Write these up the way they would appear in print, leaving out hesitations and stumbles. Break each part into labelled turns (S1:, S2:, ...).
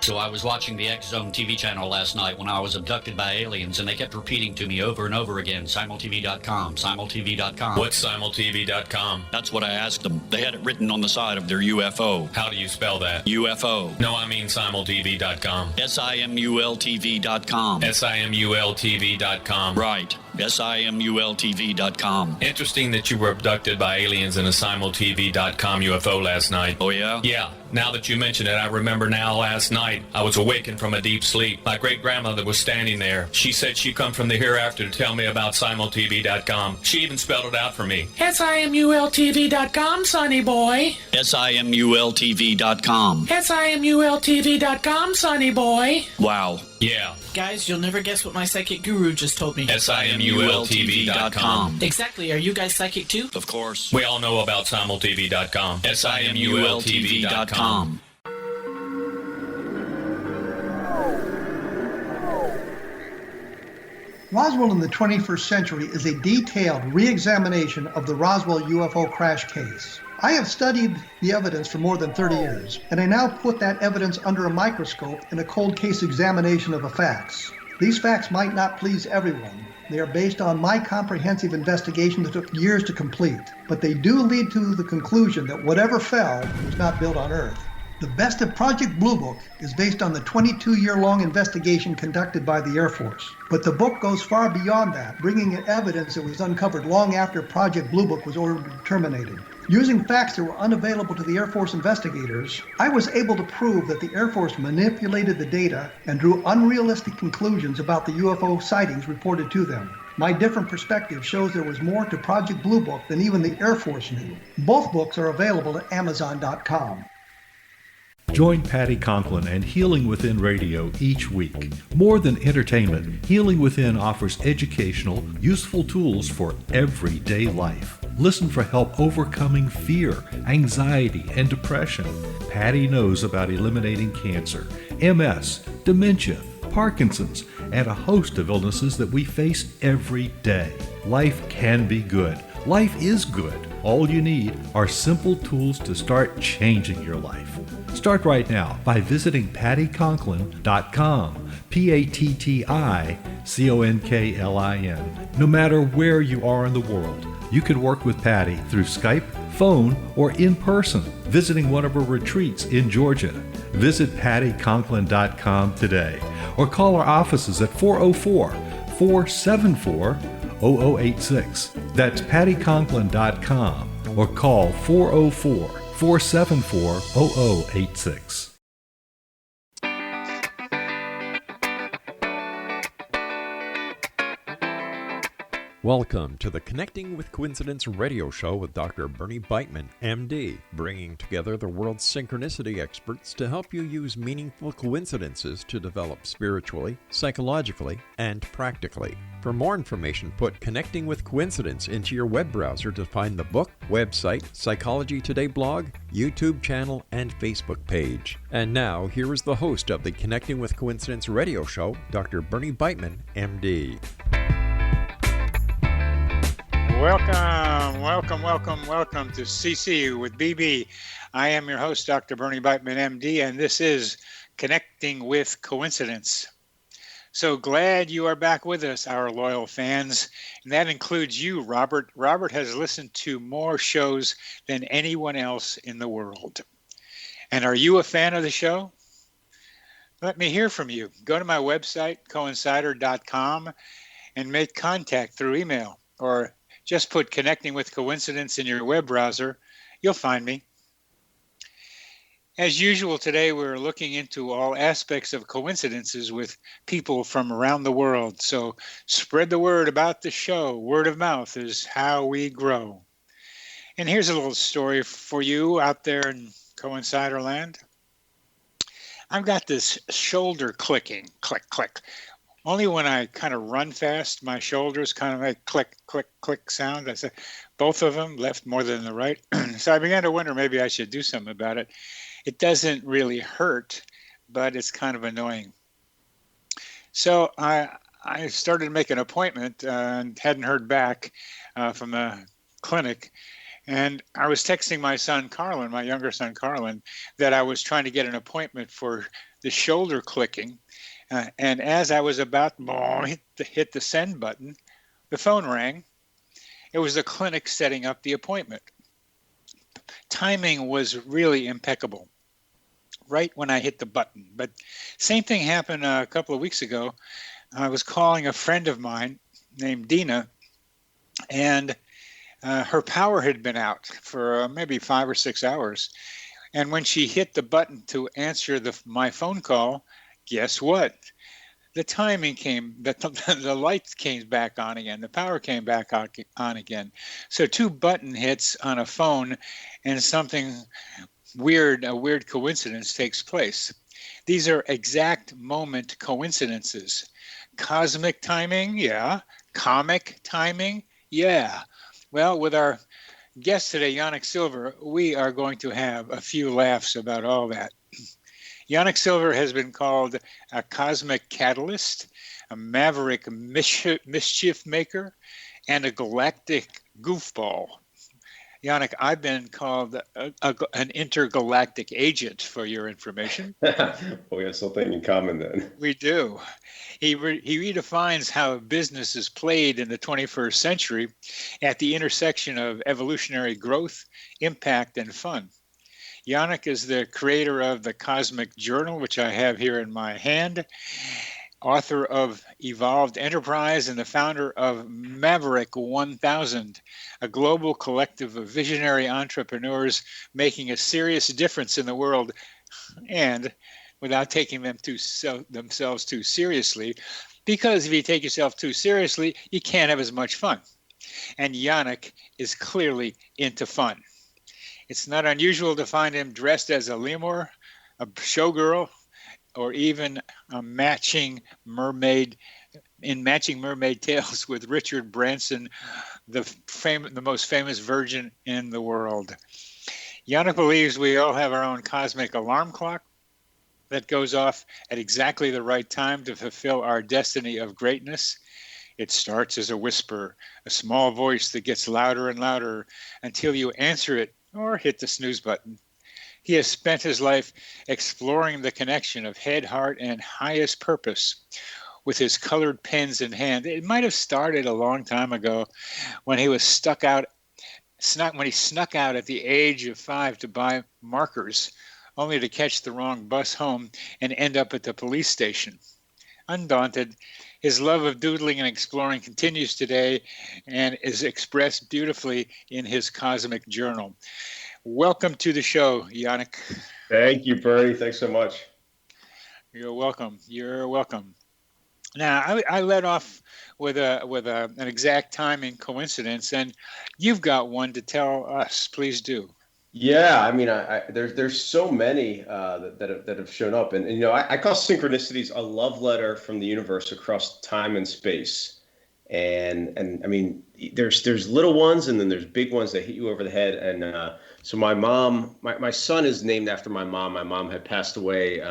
S1: So I was watching the X Zone TV channel last night when I was abducted by aliens, and they kept repeating to me over and over again, simultv.com, simultv.com.
S2: What's simultv.com?
S1: That's what I asked them. They had it written on the side of their UFO.
S2: How do you spell that?
S1: UFO.
S2: No, I mean simultv.com.
S1: simultv.com.
S2: simultv.com.
S1: Right. simultv.com.
S2: Interesting that you were abducted by aliens in a simultv.com UFO last night.
S1: Oh, yeah?
S2: Yeah. Now that you mention it, I remember now last night I was awakened from a deep sleep. My great-grandmother was standing there. She said she'd come from the hereafter to tell me about simultv.com. She even spelled it out for me.
S3: simultv.com, sonny boy.
S1: simultv.com.
S3: simultv.com, sonny boy.
S1: Wow.
S2: Yeah.
S3: Guys, you'll never guess what my psychic guru just told me.
S2: simultv.com.
S3: Exactly. Are you guys psychic too?
S1: Of course.
S2: We all know about simultv.com. simultv.com.
S4: Roswell in the 21st century is a detailed re-examination of the Roswell UFO crash case. I have studied the evidence for more than 30 years, and I now put that evidence under a microscope in a cold case examination of the facts. These facts might not please everyone. They are based on my comprehensive investigation that took years to complete, but they do lead to the conclusion that whatever fell was not built on Earth. The best of Project Blue Book is based on the 22-year-long investigation conducted by the Air Force. But the book goes far beyond that, bringing in evidence that was uncovered long after Project Blue Book was ordered terminated. Using facts that were unavailable to the Air Force investigators, I was able to prove that the Air Force manipulated the data and drew unrealistic conclusions about the UFO sightings reported to them. My different perspective shows there was more to Project Blue Book than even the Air Force knew. Both books are available at Amazon.com.
S5: Join Patty Conklin and Healing Within Radio each week. More than entertainment, Healing Within offers educational, useful tools for everyday life. Listen for help overcoming fear, anxiety, and depression. Patty knows about eliminating cancer, MS, dementia, Parkinson's, and a host of illnesses that we face every day. Life can be good. Life is good. All you need are simple tools to start changing your life. Start right now by visiting pattyconklin.com, PATTICONKLIN. No matter where you are in the world, you can work with Patty through Skype, phone, or in person, visiting one of her retreats in Georgia. Visit pattyconklin.com today or call our offices at 404-474-0086. That's pattyconklin.com or call 404-474-0086.
S6: Welcome to the Connecting with Coincidence radio show with Dr. Bernie Beitman, MD, bringing together the world's synchronicity experts to help you use meaningful coincidences to develop spiritually, psychologically, and practically. For more information, put Connecting with Coincidence into your web browser to find the book, website, Psychology Today blog, YouTube channel, and Facebook page. And now, here is the host of the Connecting with Coincidence radio show, Dr. Bernie Beitman, MD.
S7: Welcome to CC with BB. I am your host, Dr. Bernie Beitman, MD, and this is Connecting with Coincidence. So glad you are back with us, our loyal fans, and that includes you, Robert. Robert has listened to more shows than anyone else in the world. And are you a fan of the show? Let me hear from you. Go to my website, coincider.com, and make contact through email, or just put Connecting with Coincidence in your web browser. You'll find me. As usual, today we're looking into all aspects of coincidences with people from around the world. So spread the word about the show. Word of mouth is how we grow. And here's a little story for you out there in Coincider land. I've got this shoulder clicking, click, click. Only when I kind of run fast, my shoulders kind of make click, click, click sound. I said, both of them, left more than the right. So I began to wonder maybe I should do something about it. It doesn't really hurt, but it's kind of annoying. So I started to make an appointment and hadn't heard back from the clinic. And I was texting my son, Carlin, my younger son, Carlin, that I was trying to get an appointment for the shoulder clicking. And as I was about to hit the send button, the phone rang. It was the clinic setting up the appointment. Timing was really impeccable right when I hit the button. But same thing happened a couple of weeks ago. I was calling a friend of mine named Dina, and her power had been out for maybe 5 or 6 hours. And when she hit the button to answer my phone call, guess what? The timing came, the lights came back on again, the power came back on again. So 2 button hits on a phone and something weird, a weird coincidence takes place. These are exact moment coincidences. Cosmic timing, yeah. Comic timing, yeah. Well, with our guest today, Yanik Silver, we are going to have a few laughs about all that. Yanik Silver has been called a cosmic catalyst, a Maverick Mischief-maker, and a Galactic Goofball. Yanik, I've been called an intergalactic agent, for your information.
S8: We have something in common then.
S7: We do. He redefines how business is played in the 21st century at the intersection of evolutionary growth, impact, and fun. Yanik is the creator of the Cosmic Journal, which I have here in my hand, author of Evolved Enterprise, and the founder of Maverick 1000, a global collective of visionary entrepreneurs making a serious difference in the world, and without taking themselves too seriously, because if you take yourself too seriously, you can't have as much fun. And Yanik is clearly into fun. It's not unusual to find him dressed as a lemur, a showgirl, or even a matching mermaid tales with Richard Branson, the most famous virgin in the world. Yanik believes we all have our own cosmic alarm clock that goes off at exactly the right time to fulfill our destiny of greatness. It starts as a whisper, a small voice that gets louder and louder until you answer it or hit the snooze button. He has spent his life exploring the connection of head, heart, and highest purpose with his colored pens in hand. It might have started a long time ago when he snuck out at the age of 5 to buy markers, only to catch the wrong bus home and end up at the police station. Undaunted, his love of doodling and exploring continues today and is expressed beautifully in his Cosmic Journal. Welcome to the show, Yanik.
S8: Thank you, Bernie. Thanks so much.
S7: You're welcome. You're welcome. Now, I led off with an exact timing coincidence, and you've got one to tell us. Please do.
S8: Yeah, I mean, there's so many that have shown up, and you know, I call synchronicities a love letter from the universe across time and space. And I mean, there's little ones, and then there's big ones that hit you over the head. And so my mom, my son is named after my mom. My mom had passed away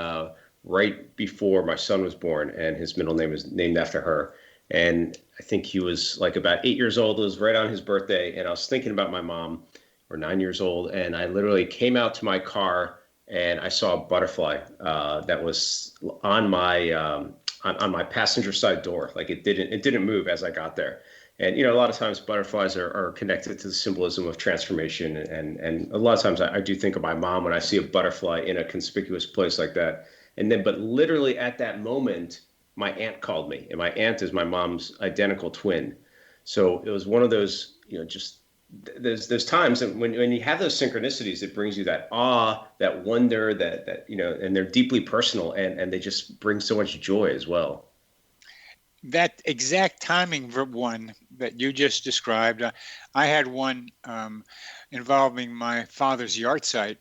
S8: right before my son was born, and his middle name is named after her. And I think he was like about 8 years old. It was right on his birthday, and I was thinking about my mom, or 9 years old, and I literally came out to my car and I saw a butterfly that was on my passenger side door. Like it didn't move as I got there. And you know, a lot of times butterflies are connected to the symbolism of transformation, and a lot of times I do think of my mom when I see a butterfly in a conspicuous place like that. And then, but literally at that moment, my aunt called me, and my aunt is my mom's identical twin. So it was one of those, you know, just there's times that when you have those synchronicities, it brings you that awe, that wonder, that you know, and they're deeply personal, and they just bring so much joy as well.
S7: That exact timing one that you just described, I had one involving my father's yard site,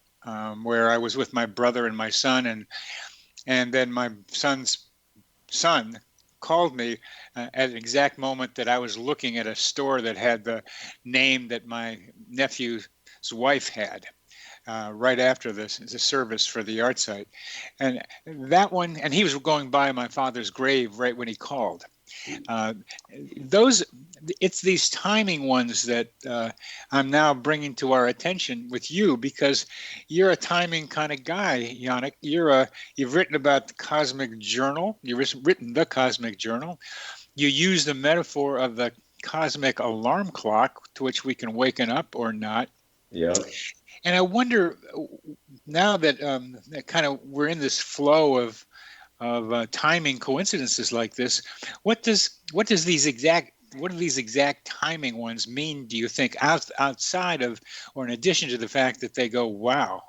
S7: where I was with my brother and my son, and then my son's son called me at an exact moment that I was looking at a store that had the name that my nephew's wife had right after the service for the yard site. And that one, and he was going by my father's grave right when he called. It's these timing ones that I'm now bringing to our attention with you, because you're a timing kind of guy, Yanik. You've written about the Cosmic Journal. You've written the Cosmic Journal. You use the metaphor of the cosmic alarm clock to which we can waken up or not.
S8: Yeah.
S7: And I wonder, now that kind of we're in this flow of timing coincidences like this, what do these exact timing ones mean, do you think, outside of, or in addition to the fact that they go, wow?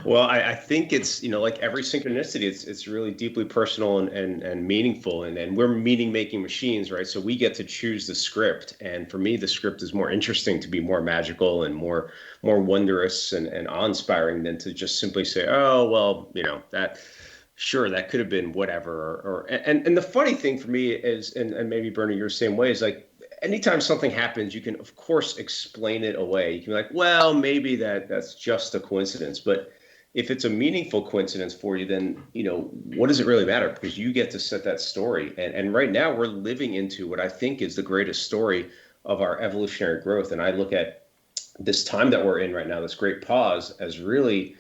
S8: Well, I think it's, like every synchronicity, it's really deeply personal and meaningful, and we're meaning-making machines, right? So we get to choose the script, and for me, the script is more interesting to be more magical and more wondrous and awe-inspiring than to just simply say, oh, well, that could have been whatever. And the funny thing for me is, and maybe Bernie, you're the same way, is like, anytime something happens, you can, of course, explain it away. You can be like, well, maybe that's just a coincidence. But if it's a meaningful coincidence for you, then, what does it really matter? Because you get to set that story. And right now we're living into what I think is the greatest story of our evolutionary growth. And I look at this time that we're in right now, this great pause, as really,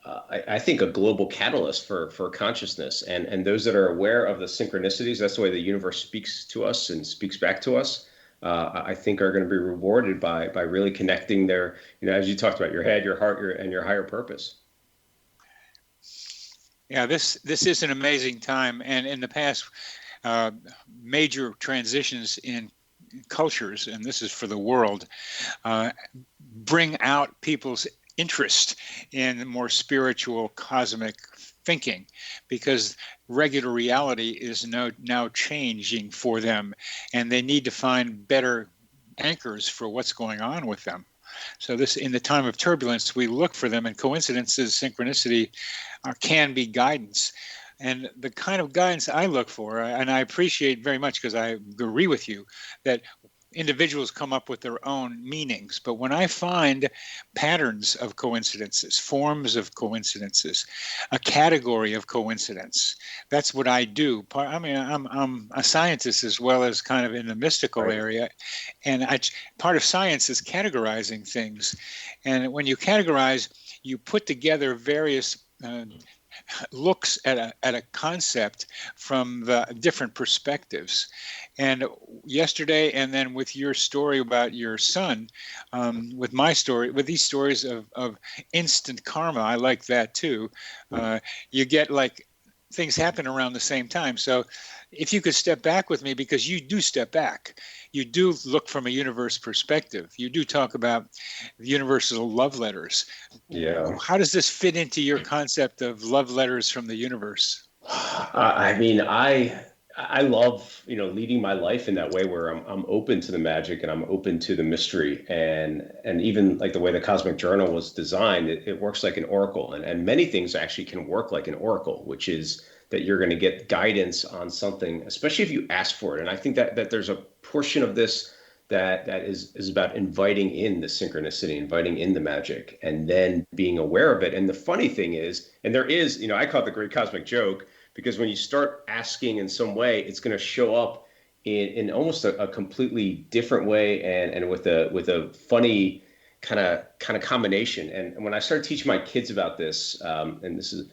S8: I think, a global catalyst for consciousness. And those that are aware of the synchronicities, that's the way the universe speaks to us and speaks back to us. I think are going to be rewarded by really connecting their, as you talked about, your head, your heart, and your higher purpose.
S7: Yeah, this is an amazing time. And in the past, major transitions in cultures, and this is for the world, bring out people's interest in more spiritual, cosmic thinking, because regular reality is now changing for them, and they need to find better anchors for what's going on with them. So this, in the time of turbulence, we look for them, and coincidences, synchronicity, can be guidance. And the kind of guidance I look for, and I appreciate very much, because I agree with you, that individuals come up with their own meanings. But when I find patterns of coincidences, forms of coincidences, a category of coincidence, that's what I do. I mean, I'm a scientist as well as kind of in the mystical area. And part of science is categorizing things. And when you categorize, you put together various looks at a concept from the different perspectives. And yesterday, and then with your story about your son, with my story, with these stories of instant karma, I like that too. You get like things happen around the same time. So if you could step back with me, because you do step back, you do look from a universe perspective. You do talk about universal love letters.
S8: Yeah.
S7: How does this fit into your concept of love letters from the universe?
S8: I mean, I love, leading my life in that way, where I'm open to the magic and I'm open to the mystery, and even like the way the Cosmic Journal was designed, it works like an oracle, and many things actually can work like an oracle, which is that you're going to get guidance on something, especially if you ask for it. And I think that there's a portion of this that is about inviting in the synchronicity, inviting in the magic, and then being aware of it. And the funny thing is, and there is, I call it the great cosmic joke, because when you start asking in some way, it's going to show up in almost a completely different way, and with a funny kind of combination. And when I started teaching my kids about this, and this is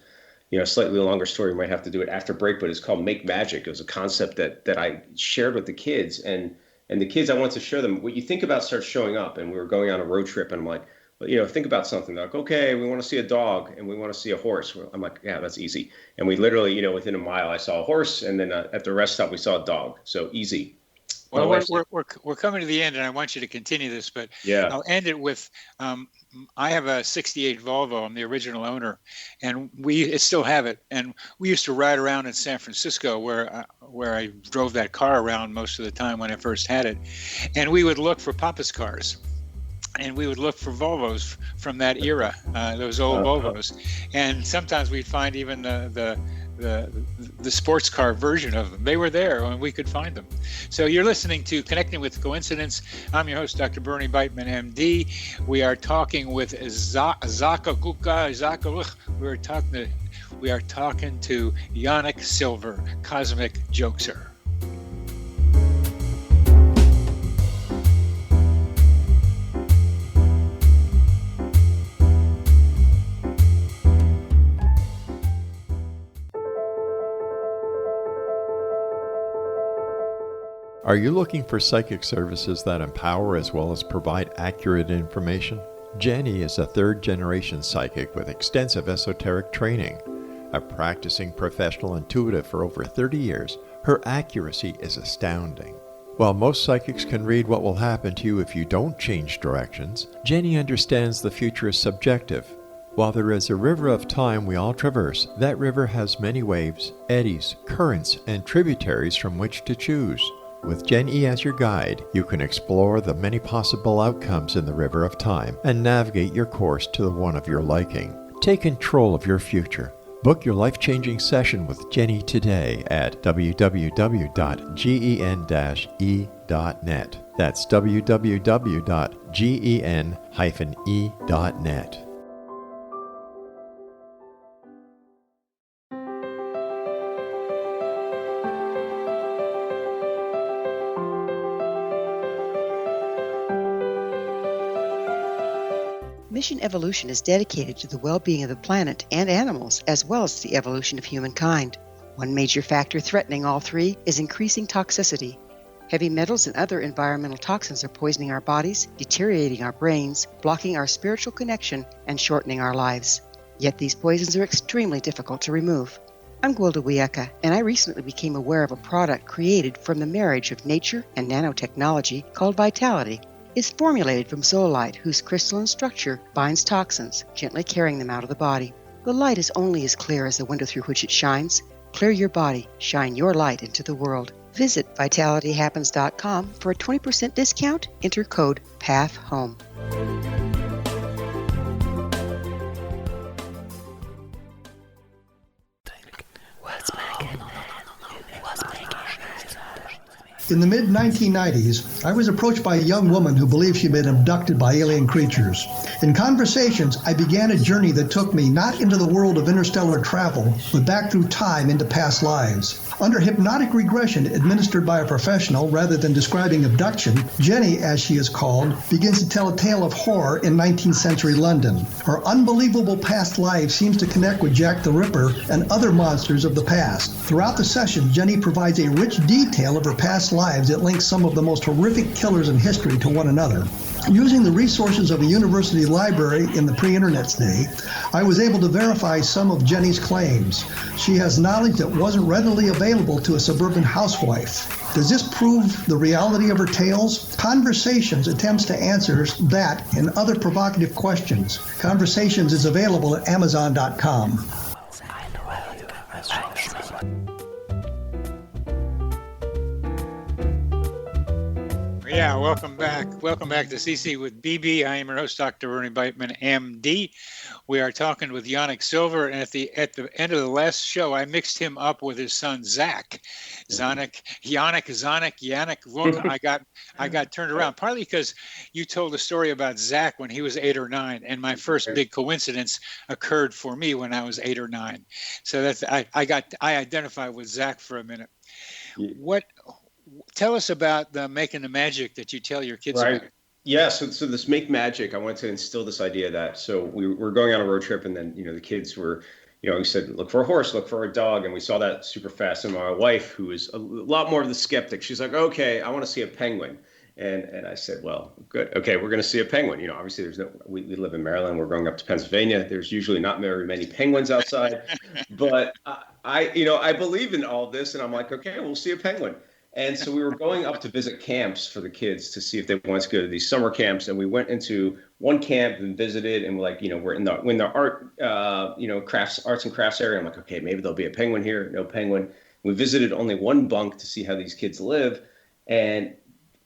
S8: a slightly longer story, we might have to do it after break, but it's called Make Magic. It was a concept that I shared with the kids, and the kids, I wanted to show them what you think about starts showing up. And we were going on a road trip, and I'm like, well, think about something. They're like, okay, we want to see a dog and we want to see a horse. I'm like, yeah, that's easy. And we literally, within a mile, I saw a horse, and then at the rest stop, we saw a dog. So easy.
S7: Well, we're coming to the end, and I want you to continue this, but yeah, I'll end it with, I have a 68 Volvo. I'm the original owner, and we still have it. And we used to ride around in San Francisco, where I drove that car around most of the time when I first had it. And we would look for Papa's cars, and we would look for Volvos from that era, those old Volvos. And sometimes we'd find even the sports car version of them. They were there and we could find them. So you're listening to Connecting with Coincidence. I'm your host, Dr. Bernie Beitman, MD. We are talking with Zaka Guka. We are talking to Yanik Silver, Cosmic Jokester.
S6: Are you looking for psychic services that empower as well as provide accurate information? Jenny is a third-generation psychic with extensive esoteric training. A practicing professional intuitive for over 30 years, her accuracy is astounding. While most psychics can read what will happen to you if you don't change directions, Jenny understands the future is subjective. While there is a river of time we all traverse, that river has many waves, eddies, currents, and tributaries from which to choose. With Jenny as your guide, you can explore the many possible outcomes in the river of time and navigate your course to the one of your liking. Take control of your future. Book your life-changing session with Jenny today at www.gen-e.net. That's www.gen-e.net.
S9: Mission Evolution is dedicated to the well-being of the planet and animals, as well as the evolution of humankind. One major factor threatening all three is increasing toxicity. Heavy metals and other environmental toxins are poisoning our bodies, deteriorating our brains, blocking our spiritual connection, and shortening our lives. Yet these poisons are extremely difficult to remove. I'm Gwilda Wiyaka, and I recently became aware of a product created from the marriage of nature and nanotechnology called Vitality. It's formulated from zoolite, whose crystalline structure binds toxins, gently carrying them out of the body. The light is only as clear as the window through which it shines. Clear your body, shine your light into the world. Visit vitalityhappens.com for a 20% discount. Enter code PATHHOME.
S4: In the mid-1990s, I was approached by a young woman who believed she'd been abducted by alien creatures. In conversations, I began a journey that took me not into the world of interstellar travel, but back through time into past lives. Under hypnotic regression administered by a professional rather than describing abduction, Jenny, as she is called, begins to tell a tale of horror in 19th century London. Her unbelievable past life seems to connect with Jack the Ripper and other monsters of the past. Throughout the session, Jenny provides a rich detail of her past lives that links some of the most horrific killers in history to one another. Using the resources of a university library in the pre-internet's day, I was able to verify some of Jenny's claims. She has knowledge that wasn't readily available to a suburban housewife. Does this prove the reality of her tales? Conversations attempts to answer that and other provocative questions. Conversations is available at Amazon.com.
S7: Yeah, welcome back. Welcome back to CC with BB. I am your host, Dr. Bernie Beitman, MD. We are talking with Yanik Silver, and at the end of the last show, I mixed him up with his son Zach. Yanik. Look, I got turned around partly because you told a story about Zach when he was 8 or 9, and my first big coincidence occurred for me when I was 8 or 9. So that's I identify with Zach for a minute. Tell us about the making the magic that you tell your kids about.
S8: Yeah, so this make magic, I wanted to instill this idea that, so we were going on a road trip, and then, the kids were, we said, look for a horse, look for a dog, and we saw that super fast. And my wife, who is a lot more of the skeptic, she's like, okay, I want to see a penguin. And I said, well, good. Okay, we're going to see a penguin. Obviously we live in Maryland. We're going up to Pennsylvania. There's usually not very many penguins outside. But I believe in all this, and I'm like, okay, we'll see a penguin. And so we were going up to visit camps for the kids to see if they wanted to go to these summer camps. And we went into one camp and visited, and we're in the art, arts and crafts area. I'm like, okay, maybe there'll be a penguin here. No penguin. We visited only one bunk to see how these kids live. And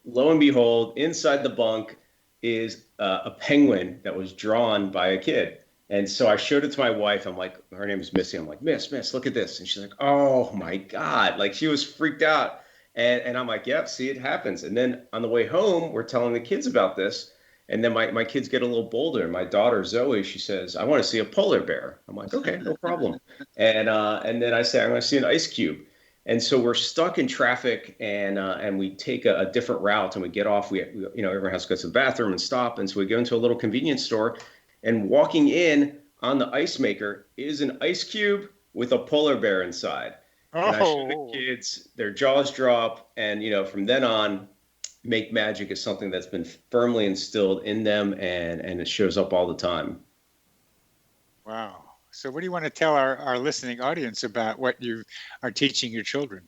S8: lo and behold, inside the bunk is a penguin that was drawn by a kid. And so I showed it to my wife. I'm like, her name is Missy. I'm like, Miss, look at this. And she's like, oh my God. Like, she was freaked out. And I'm like, yep, see, it happens. And then on the way home, we're telling the kids about this. And then my kids get a little bolder. And my daughter, Zoe, she says, I want to see a polar bear. I'm like, okay, no problem. And then I say, I'm going to see an ice cube. And so we're stuck in traffic, and we take a different route, and we get off. We everyone has to go to the bathroom and stop. And so we go into a little convenience store, and walking in on the ice maker is an ice cube with a polar bear inside. And I show the
S7: Oh,
S8: kids, their jaws drop, and from then on, make magic is something that's been firmly instilled in them, and it shows up all the time.
S7: wow. So what do you want to tell our listening audience about what you are teaching your children?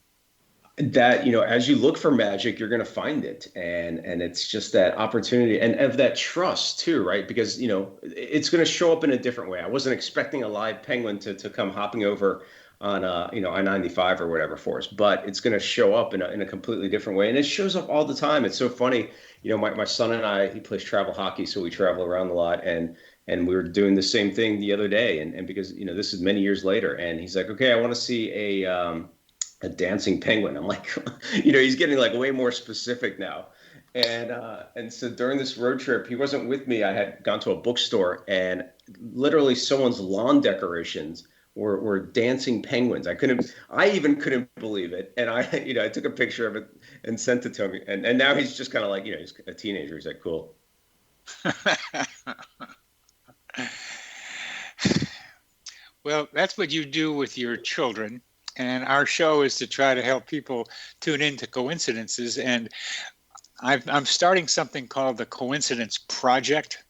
S8: That as you look for magic, you're going to find it, and it's just that opportunity and of that trust too, right? Because it's going to show up in a different way. I wasn't expecting a live penguin to come hopping over on I-95 or whatever for us, but it's going to show up in a completely different way, and it shows up all the time. It's so funny. My son and I, he plays travel hockey, so we travel around a lot, and we were doing the same thing the other day, and because this is many years later, and he's like, okay, I want to see a dancing penguin. I'm like, he's getting like way more specific now. And so during this road trip, he wasn't with me. I had gone to a bookstore, and literally someone's lawn decorations were dancing penguins. I even couldn't believe it. And I took a picture of it and sent it to him. And now he's just kind of like, he's a teenager. He's like, cool.
S7: Well, that's what you do with your children. And our show is to try to help people tune into coincidences. And I'm starting something called the Coincidence Project.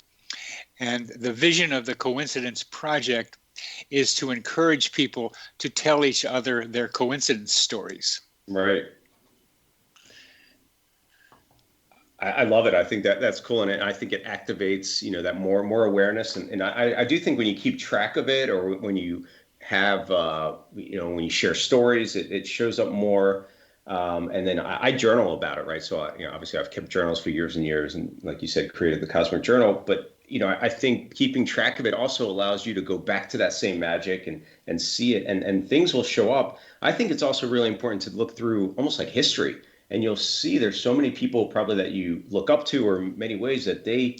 S7: And the vision of the Coincidence Project is to encourage people to tell each other their coincidence stories.
S8: Right. I love it. I think that's cool. And I think it activates, that more awareness. And I do think when you keep track of it, or when you have, when you share stories, it shows up more. And then I journal about it, right? So, obviously I've kept journals for years and years, and like you said, created the Cosmic Journal. But, I think keeping track of it also allows you to go back to that same magic and see it, and things will show up. I think it's also really important to look through almost like history, and you'll see there's so many people probably that you look up to, or many ways that they,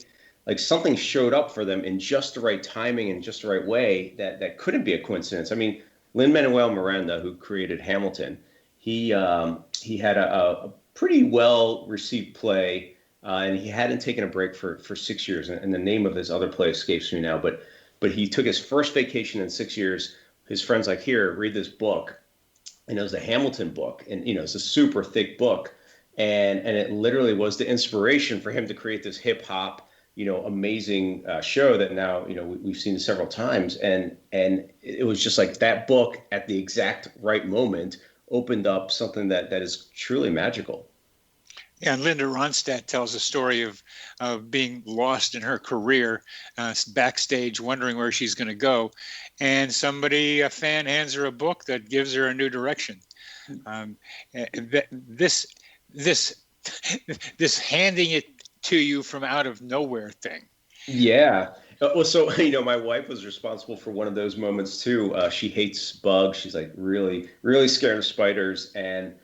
S8: like, something showed up for them in just the right timing and just the right way that couldn't be a coincidence. I mean, Lin-Manuel Miranda, who created Hamilton, he had a pretty well received play, and he hadn't taken a break for 6 years. And the name of his other play escapes me now, but he took his first vacation in 6 years. His friends like, here, read this book. And it was the Hamilton book, and it's a super thick book, and it literally was the inspiration for him to create this hip hop, amazing show that now we've seen several times, and it was just like that book at the exact right moment opened up something that is truly magical.
S7: Yeah, and Linda Ronstadt tells a story of being lost in her career, backstage, wondering where she's going to go, and a fan, hands her a book that gives her a new direction. This handing it to you from out of nowhere thing.
S8: Yeah. Well, so my wife was responsible for one of those moments too. She hates bugs. She's like really, really scared of spiders, and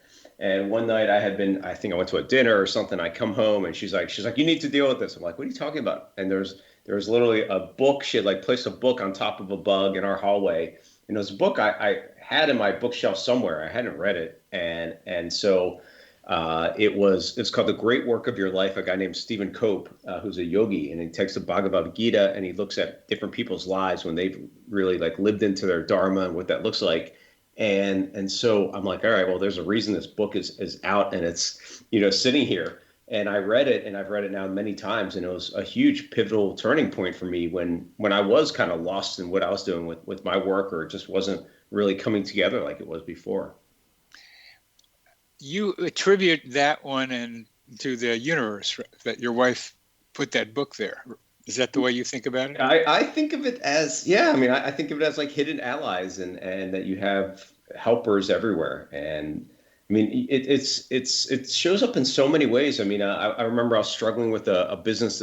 S8: one night I think I went to a dinner or something. I come home and she's like, you need to deal with this. I'm like, what are you talking about? And there was literally a book. She had like placed a book on top of a bug in our hallway. And it was a book I had in my bookshelf somewhere. I hadn't read it. And so it's called The Great Work of Your Life. A guy named Stephen Cope, who's a yogi, and he takes the Bhagavad Gita and he looks at different people's lives when they've really like lived into their dharma and what that looks like. And so I'm like, all right, well, there's a reason this book is out and it's, sitting here. And I read it, and I've read it now many times, and it was a huge pivotal turning point for me when I was kind of lost in what I was doing with my work, or it just wasn't really coming together like it was before.
S7: You attribute that one and to the universe, that your wife put that book there. Is that the way you think about it?
S8: I think of it as, yeah, I mean, I think of it as like hidden allies, and that you have helpers everywhere. And I mean, it shows up in so many ways. I mean, I remember I was struggling with a business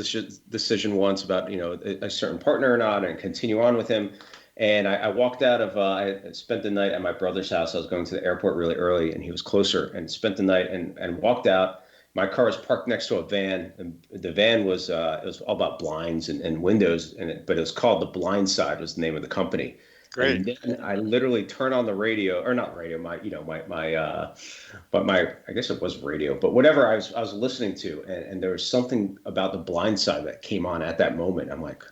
S8: decision once about, a certain partner or not, and continue on with him. And I walked out of, I spent the night at my brother's house. I was going to the airport really early, and he was closer, and spent the night and walked out. My car was parked next to a van, and the van was, it was all about blinds and windows, but it was called The Blind Side, was the name of the company.
S7: Great.
S8: And then I literally turned on the radio, or not radio, my I guess it was radio, but whatever I was listening to, and there was something about The Blind Side that came on at that moment. I'm like,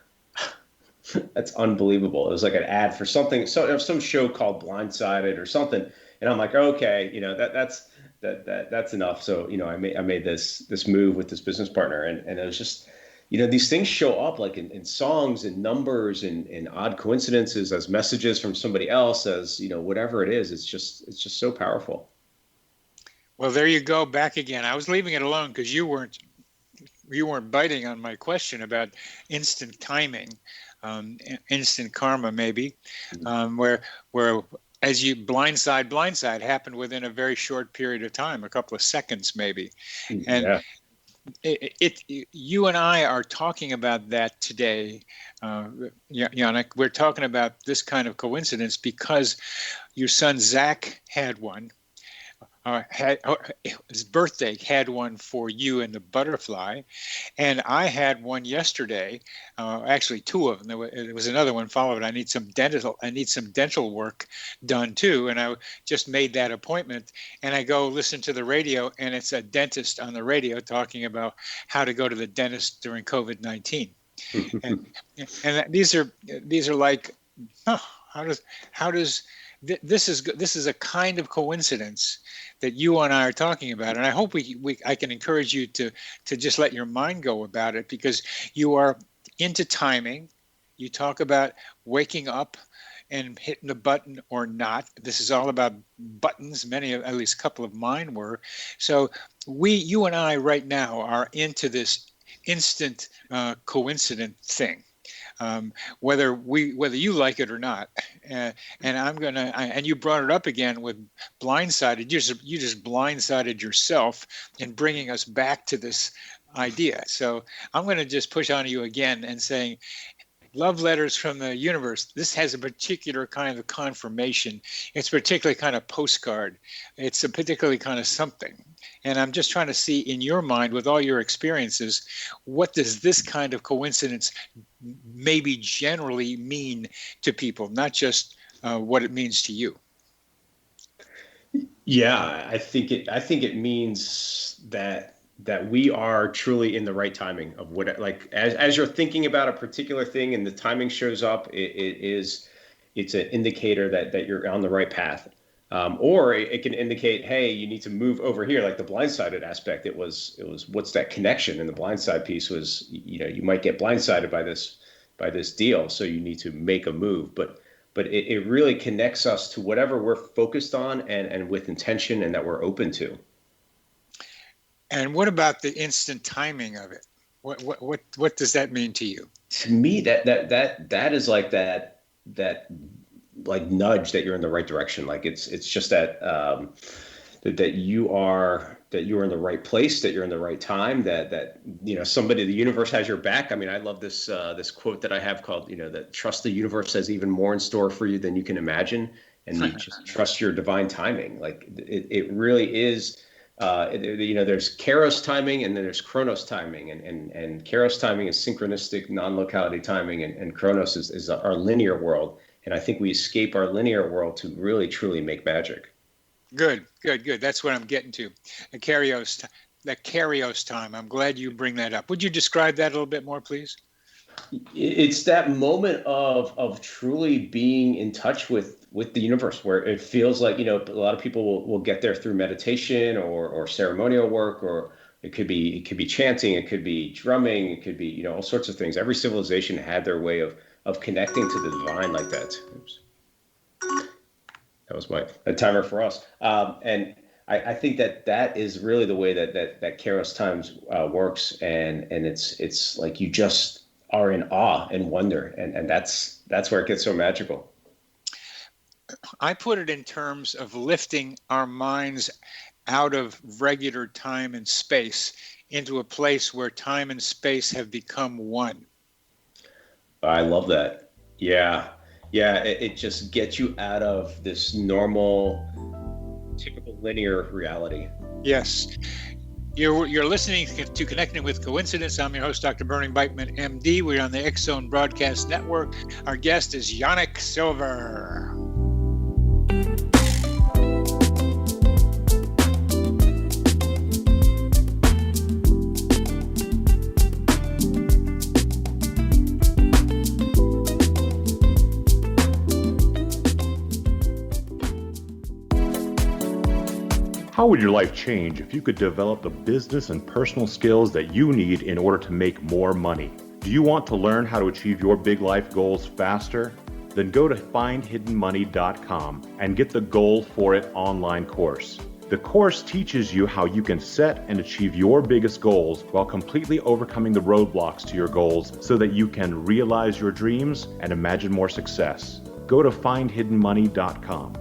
S8: That's unbelievable. It was like an ad for something, some show called Blindsided or something. And I'm like, okay, that's enough. So, I made this move with this business partner, and it was just, these things show up like in songs and numbers and odd coincidences as messages from somebody else, as, whatever it is. It's just so powerful.
S7: Well, there you go, back again. I was leaving it alone because you weren't biting on my question about instant timing, instant karma, maybe, where as you blindside happened within a very short period of time, a couple of seconds maybe. And you and I are talking about that today, Yanik. We're talking about this kind of coincidence because your son Zach had one. His birthday had one for you and the butterfly, and I had one yesterday. Actually, two of them. There was another one followed. I need some dental work done too, and I just made that appointment. And I go listen to the radio, and it's a dentist on the radio talking about how to go to the dentist during COVID-19. and these are like, how does this is a kind of coincidence that you and I are talking about, and I hope I can encourage you to just let your mind go about it, because you are into timing. You talk about waking up and hitting the button or not. This is all about buttons. At least a couple of mine were. So you and I right now are into this instant coincident thing. Whether you like it or not, and and you brought it up again with blindsided. You just blindsided yourself in bringing us back to this idea. So I'm going to just push on you again and saying, love letters from the universe. This has a particular kind of confirmation. It's a particular kind of postcard. It's a particularly kind of something. And I'm just trying to see in your mind, with all your experiences, what does this kind of coincidence maybe generally mean to people, not just what it means to you?
S8: Yeah, I think it means that we are truly in the right timing of what, like, as you're thinking about a particular thing and the timing shows up, it's an indicator that you're on the right path. Or it can indicate, hey, you need to move over here, like the blindsided aspect. It was what's that connection? And the blindside piece was, you might get blindsided by this deal, so you need to make a move. But it really connects us to whatever we're focused on and with intention and that we're open to.
S7: And what about the instant timing of it? What does that mean to you?
S8: To me, that is like that like nudge that you're in the right direction. Like it's just that that you are in the right place, that you're in the right time, that the universe has your back. I mean, I love this quote that I have called, that trust the universe has even more in store for you than you can imagine, and you just trust your divine timing. Like it really is. There's Kairos timing and then there's Chronos timing, and Kairos timing is synchronistic non-locality timing, and Chronos is our linear world. And I think we escape our linear world to really, truly make magic. Good.
S7: That's what I'm getting to. The Kairos time. I'm glad you bring that up. Would you describe that a little bit more, please?
S8: It's that moment of truly being in touch with the universe, where it feels like, a lot of people will get there through meditation or ceremonial work, or it could be chanting, it could be drumming, it could be, all sorts of things. Every civilization had their way of connecting to the divine like that. Oops. That was a timer for us. And I think that is really the way that Kairos times works. And it's like you just are in awe and wonder. And that's where it gets so magical.
S7: I put it in terms of lifting our minds out of regular time and space into a place where time and space have become one.
S8: I love that. Yeah. It just gets you out of this normal, typical linear reality.
S7: Yes. You're listening to Connecting with Coincidence. I'm your host, Dr. Bernie Beitman, MD. We're on the X Zone Broadcast Network. Our guest is Yanik Silver.
S10: How would your life change if you could develop the business and personal skills that you need in order to make more money? Do you want to learn how to achieve your big life goals faster? Then go to findhiddenmoney.com and get the Goal for It online course. The course teaches you how you can set and achieve your biggest goals while completely overcoming the roadblocks to your goals so that you can realize your dreams and imagine more success. Go to findhiddenmoney.com.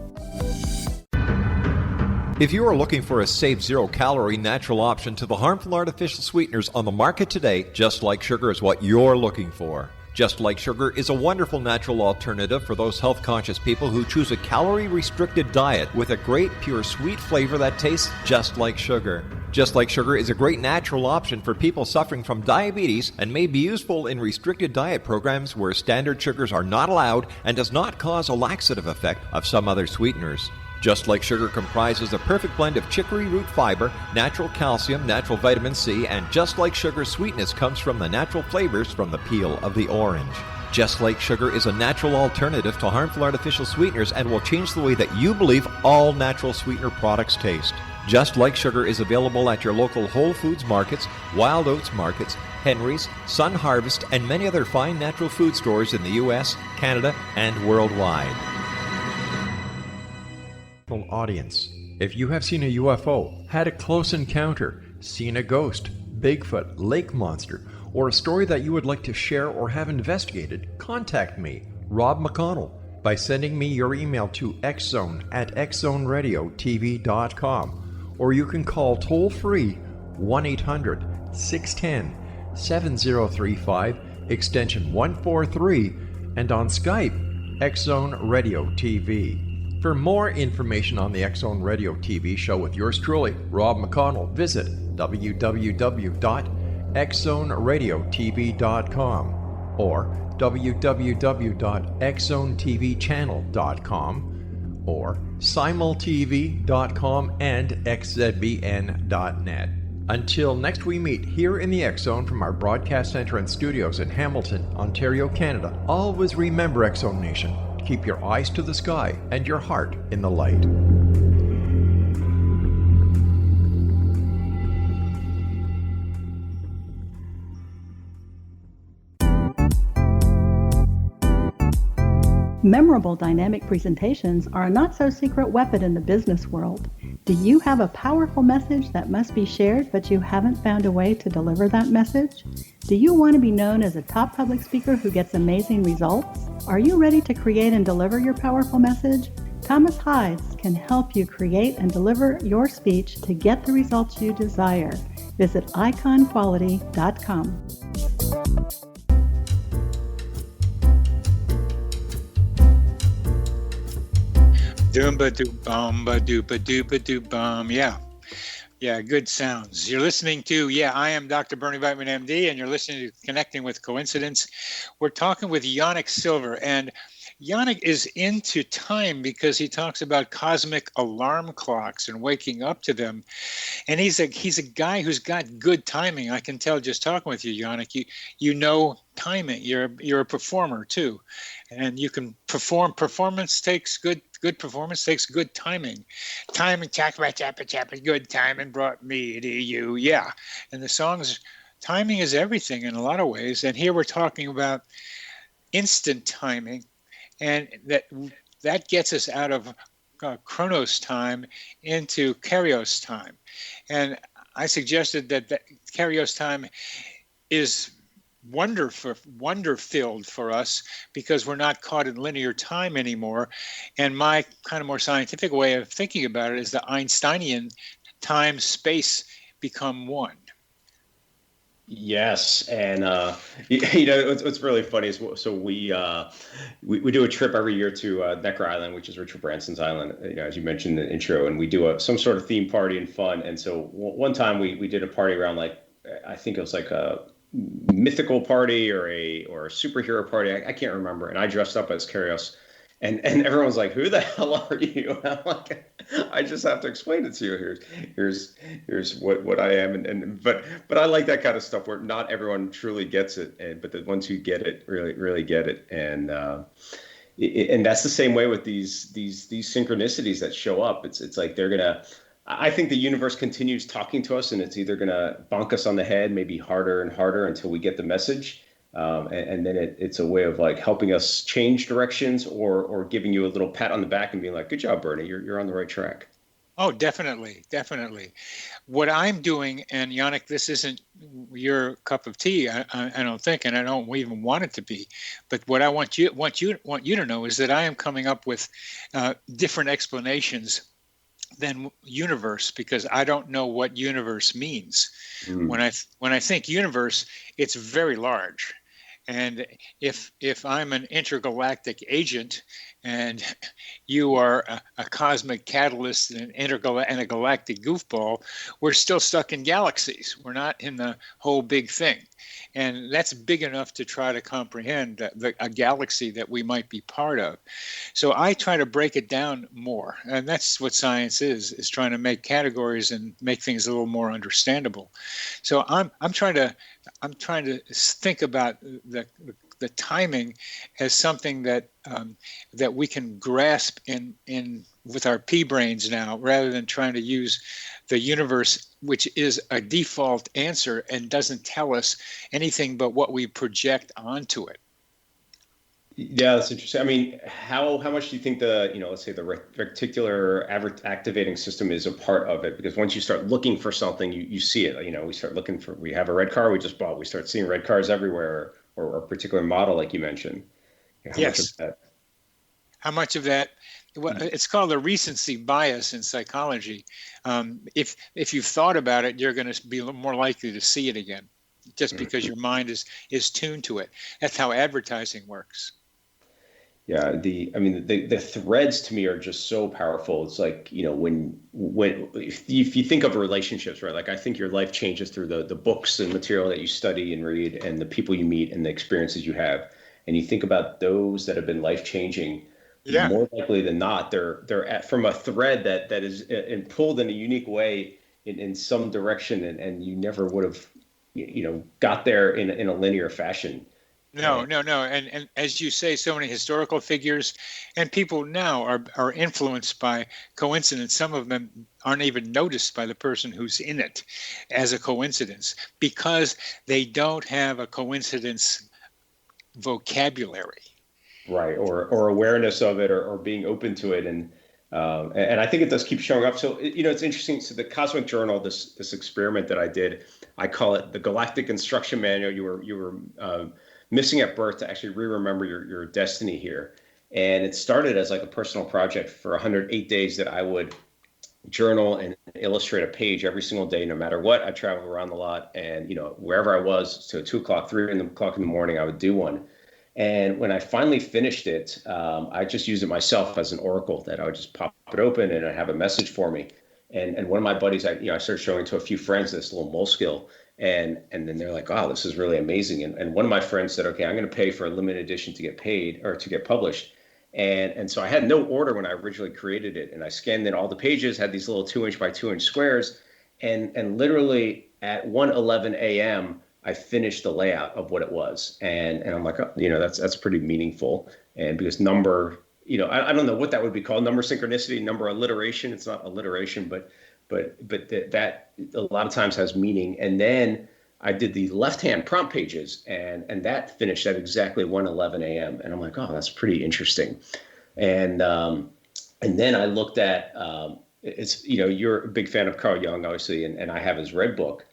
S6: If you are looking for a safe, zero-calorie natural option to the harmful artificial sweeteners on the market today, Just Like Sugar is what you're looking for. Just Like Sugar is a wonderful natural alternative for those health-conscious people who choose a calorie-restricted diet with a great, pure, sweet flavor that tastes just like sugar. Just Like Sugar is a great natural option for people suffering from diabetes and may be useful in restricted diet programs where standard sugars are not allowed and does not cause a laxative effect of some other sweeteners. Just Like Sugar comprises a perfect blend of chicory root fiber, natural calcium, natural vitamin C, and Just Like Sugar's sweetness comes from the natural flavors from the peel of the orange. Just Like Sugar is a natural alternative to harmful artificial sweeteners and will change the way that you believe all natural sweetener products taste. Just Like Sugar is available at your local Whole Foods markets, Wild Oats markets, Henry's, Sun Harvest, and many other fine natural food stores in the U.S., Canada, and worldwide. Audience, if you have seen a UFO, had a close encounter, seen a ghost, Bigfoot, lake monster, or a story that you would like to share or have investigated, contact me, Rob McConnell, by sending me your email to xzone@xzoneradiotv.com, or you can call toll-free 1-800-610-7035, extension 143, and on Skype, X-Zone Radio TV. For more information on the X-Zone Radio TV show with yours truly, Rob McConnell, visit www.xzoneradiotv.com or www.xzonetvchannel.com or simultv.com and xzbn.net. Until next we meet here in the X-Zone from our broadcast center and studios in Hamilton, Ontario, Canada, always remember, X-Zone Nation, keep your eyes to the sky and your heart in the light.
S11: Memorable dynamic presentations are a not-so-secret weapon in the business world. Do you have a powerful message that must be shared, but you haven't found a way to deliver that message? Do you want to be known as a top public speaker who gets amazing results? Are you ready to create and deliver your powerful message? Thomas Hides can help you create and deliver your speech to get the results you desire. Visit iconquality.com.
S7: Doomba-doo-bum-ba-dooba-dooba-doo-bum. Yeah, good sounds. You're listening to, I am Dr. Bernie Beitman, MD, and you're listening to Connecting with Coincidence. We're talking with Yanik Silver, and Yanik is into time because he talks about cosmic alarm clocks and waking up to them. And he's a guy who's got good timing. I can tell just talking with you, Yanik. You know timing. You're a performer too, and you can perform. Performance takes good performance takes good timing. Timing, chappa, good timing brought me to you. Yeah, and the songs, timing is everything in a lot of ways. And here we're talking about instant timing. And that gets us out of chronos time into kairos time. And I suggested that kairos time is wonder-filled for us because we're not caught in linear time anymore. And my kind of more scientific way of thinking about it is the Einsteinian time, space become one.
S8: Yes, and what's really funny is so we do a trip every year to Necker Island, which is Richard Branson's island, as you mentioned in the intro, and we do some sort of theme party and fun. And so one time we did a party around, like, I think it was like a mythical party or a superhero party. I can't remember, and I dressed up as Kairos. And everyone's like, "Who the hell are you?" And I'm like, "I just have to explain it to you. Here's what I am." But I like that kind of stuff where not everyone truly gets it, but the ones who get it really get it. And that's the same way with these synchronicities that show up. It's like they're gonna I think the universe continues talking to us, and it's either going to bonk us on the head, maybe harder and harder until we get the message. And then it's a way of like helping us change directions, or giving you a little pat on the back and being like, good job, Bernie, you're on the right track.
S7: Oh, definitely. What I'm doing, and Yanik, this isn't your cup of tea, I don't think, and I don't even want it to be. But what I want you to know is that I am coming up with different explanations than universe, because I don't know what universe means. When I think universe, it's very large. And if I'm an intergalactic agent and you are a cosmic catalyst and a galactic goofball, we're still stuck in galaxies. We're not in the whole big thing. And that's big enough to try to comprehend a galaxy that we might be part of. So I try to break it down more. And that's what science is trying to make categories and make things a little more understandable. So I'm trying to think about the timing as something that we can grasp in with our pea brains now, rather than trying to use the universe, which is a default answer and doesn't tell us anything but what we project onto it.
S8: Yeah, that's interesting. I mean, how much do you think let's say the reticular activating system is a part of it? Because once you start looking for something, you see it. We have a red car we just bought. We start seeing red cars everywhere, or a particular model, like you mentioned.
S7: How much of that? Well, it's called a recency bias in psychology. If you've thought about it, you're going to be more likely to see it again, just because your mind is tuned to it. That's how advertising works.
S8: Yeah, the threads to me are just so powerful. It's like, if you think of relationships, right? Like, I think your life changes through the books and material that you study and read, and the people you meet and the experiences you have. And you think about those that have been life changing. Yeah. More likely than not, they're from a thread that is pulled in a unique way in some direction, and you never would have, got there in a linear fashion.
S7: No. And as you say, so many historical figures and people now are influenced by coincidence. Some of them aren't even noticed by the person who's in it as a coincidence, because they don't have a coincidence vocabulary.
S8: Right, or awareness of it, or being open to it, and I think it does keep showing up. So it's interesting. So the Cosmic Journal, this experiment that I did, I call it the Galactic Instruction Manual. You were missing at birth to actually remember your destiny here, and it started as like a personal project for 108 days that I would journal and illustrate a page every single day, no matter what. I traveled around a lot, and wherever I was, so 2 o'clock, 3 o'clock in the morning, I would do one. And when I finally finished it, I just used it myself as an oracle, that I would just pop it open and I'd have a message for me. And one of my buddies, I started showing to a few friends this little mole skill, and then they're like, "Wow, this is really amazing." And one of my friends said, "Okay, I'm going to pay for a limited edition to get paid, or to get published." And so I had no order when I originally created it, and I scanned in all the pages, had these little 2-inch by 2-inch squares, and literally at 1:11 a.m. I finished the layout of what it was, and I'm like, oh, that's pretty meaningful. And because number, I don't know what that would be called, number synchronicity, number alliteration. It's not alliteration, but that a lot of times has meaning. And then I did the left-hand prompt pages, and that finished at exactly 1:11 a.m. And I'm like, oh, that's pretty interesting. And then I looked at it's you're a big fan of Carl Jung, obviously, and I have his Red Book.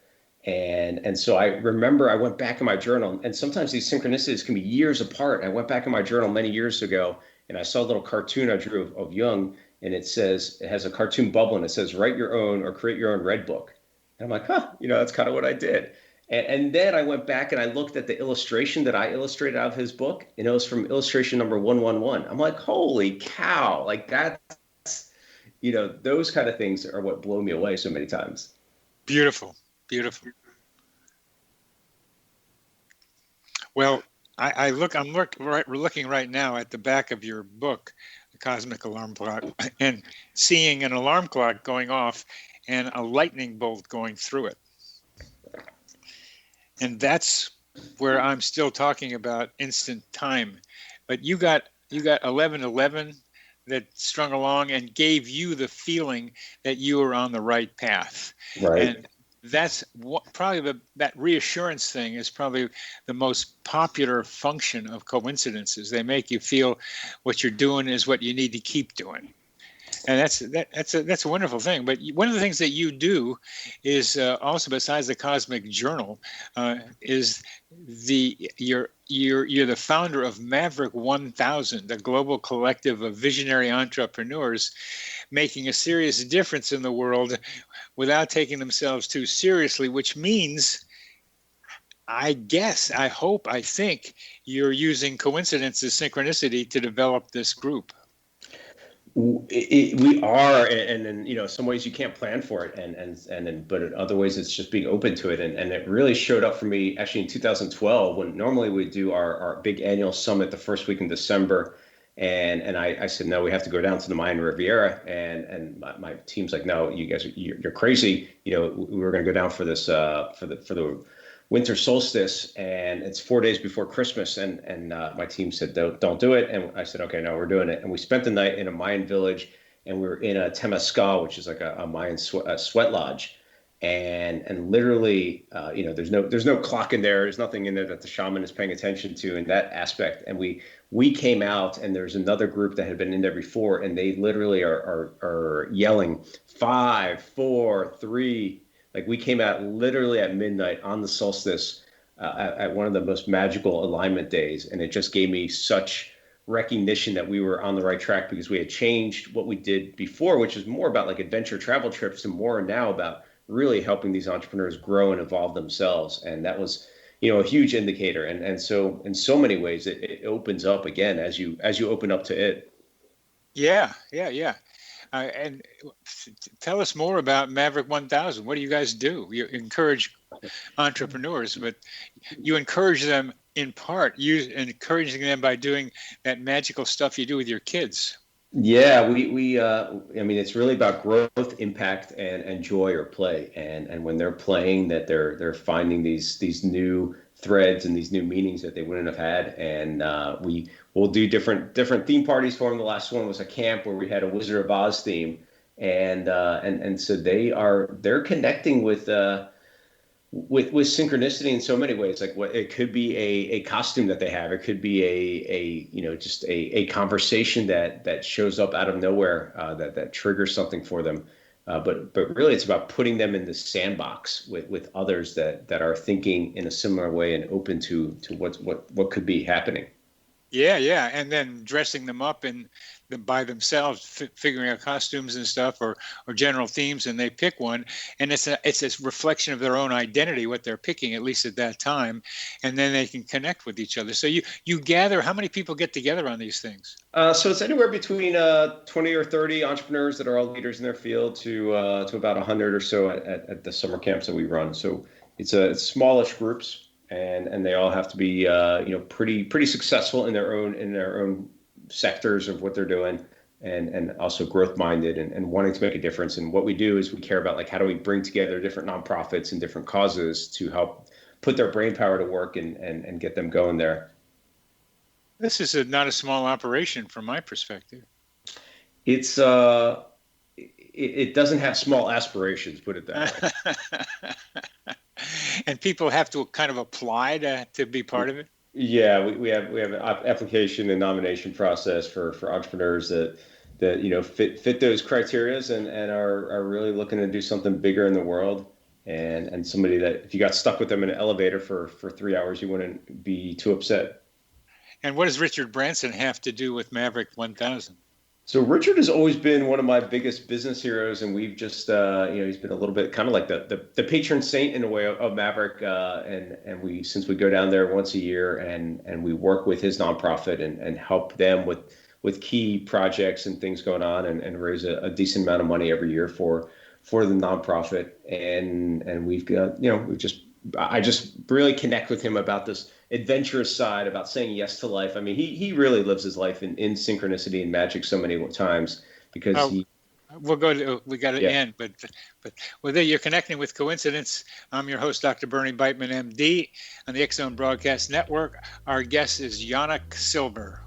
S8: And so I remember I went back in my journal, and sometimes these synchronicities can be years apart. I went back in my journal many years ago, and I saw a little cartoon I drew of Jung, and it has a cartoon bubble, and it says, "Write your own or create your own Red Book." And I'm like, that's kind of what I did. And then I went back and I looked at the illustration that I illustrated out of his book, and it was from illustration number 111. I'm like, holy cow, like that's, those kind of things are what blow me away so many times.
S7: Beautiful. Well, I'm looking right now at the back of your book, The Cosmic Alarm Clock, and seeing an alarm clock going off and a lightning bolt going through it. And that's where I'm still talking about instant time. But you got 11:11, that strung along and gave you the feeling that you were on the right path.
S8: Right.
S7: And that's probably that reassurance thing is probably the most popular function of coincidences. They make you feel what you're doing is what you need to keep doing. And that's a wonderful thing. But one of the things that you do is also, besides the Cosmic Journal, is you're the founder of Maverick 1000, a global collective of visionary entrepreneurs making a serious difference in the world without taking themselves too seriously, which means, I guess, I hope, I think you're using coincidences, synchronicity to develop this group.
S8: We are, and in some ways you can't plan for it, but in other ways it's just being open to it, and it really showed up for me actually in 2012 when normally we do our big annual summit the first week in December, and I said, no, we have to go down to the Mayan Riviera, and my team's like, no, you guys you're crazy, we were going to go down for this for the winter solstice, and it's 4 days before Christmas, and my team said, don't do it, and I said, okay, no, we're doing it, and we spent the night in a Mayan village, and we were in a temazcal, which is like a Mayan sweat lodge, and literally, there's no clock in there, there's nothing in there that the shaman is paying attention to in that aspect, and we came out, and there's another group that had been in there before, and they literally are yelling 5, 4, 3. Like, we came out literally at midnight on the solstice at one of the most magical alignment days. And it just gave me such recognition that we were on the right track, because we had changed what we did before, which is more about like adventure travel trips, and more now about really helping these entrepreneurs grow and evolve themselves. And that was, a huge indicator. And so in so many ways, it opens up again as you open up to it.
S7: Yeah. And tell us more about Maverick 1000. What do you guys do? You encourage entrepreneurs, but you encourage them in part, encouraging them by doing that magical stuff you do with your kids.
S8: Yeah, we it's really about growth, impact, and joy or play. And when they're playing, that they're finding these new threads and these new meanings that they wouldn't have had. And we'll do different theme parties for them. The last one was a camp where we had a Wizard of Oz theme, and so they're connecting with synchronicity in so many ways. Like, what it could be a costume that they have, it could be just a conversation that shows up out of nowhere that triggers something for them. But really, it's about putting them in the sandbox with others that are thinking in a similar way and open to what could be happening.
S7: Yeah, and then dressing them up by themselves, figuring out costumes and stuff, or general themes, and they pick one, and it's a reflection of their own identity, what they're picking, at least at that time, and then they can connect with each other. So you gather, how many people get together on these things?
S8: So it's anywhere between 20 or 30 entrepreneurs that are all leaders in their field to about 100 or so at the summer camps that we run. So it's smallish groups. And they all have to be pretty successful in their own sectors of what they're doing, and also growth minded and wanting to make a difference. And what we do is we care about, like, how do we bring together different nonprofits and different causes to help put their brain power to work and get them going there.
S7: This is not a small operation from my perspective.
S8: It's it doesn't have small aspirations, put it that way.
S7: And people have to kind of apply to be part of it?
S8: Yeah, we have an application and nomination process for entrepreneurs that fit those criterias and are really looking to do something bigger in the world, and somebody that if you got stuck with them in an elevator for 3 hours, you wouldn't be too upset.
S7: And what does Richard Branson have to do with Maverick 1000?
S8: So Richard has always been one of my biggest business heroes, and we've just, he's been a little bit kind of like the patron saint in a way of Maverick, and since we go down there once a year and we work with his nonprofit and help them with key projects and things going on and raise a decent amount of money every year for the nonprofit, and we've got I just really connect with him about this adventurous side, about saying yes to life. I mean, he really lives his life in synchronicity and magic so many times because we got to end, but there you're connecting with coincidence.
S7: I'm your host, Dr. Bernie Beitman, MD, on the X-Zone Broadcast Network. Our guest is Yanik Silver.